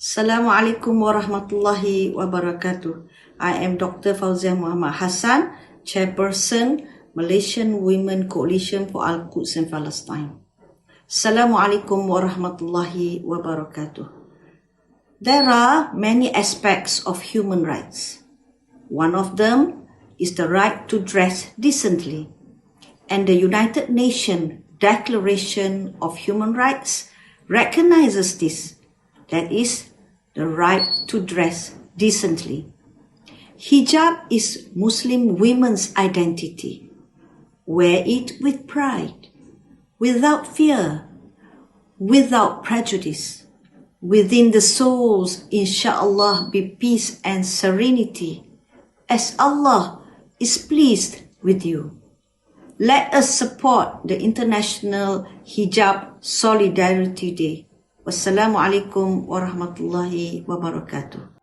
Assalamualaikum warahmatullahi wabarakatuh. I am Dr. Fauzia Muhammad Hassan, Chairperson, Malaysian Women Coalition for Al-Quds and Palestine. Assalamualaikum warahmatullahi wabarakatuh. There are many aspects of human rights. One of them is the right to dress decently. And the United Nations Declaration of Human Rights recognizes this. That is, the right to dress decently. Hijab is Muslim women's identity. Wear it with pride, without fear, without prejudice. Within the souls, inshallah, be peace and serenity, as Allah is pleased with you. Let us support the International Hijab Solidarity Day. Wassalamualaikum warahmatullahi wabarakatuh.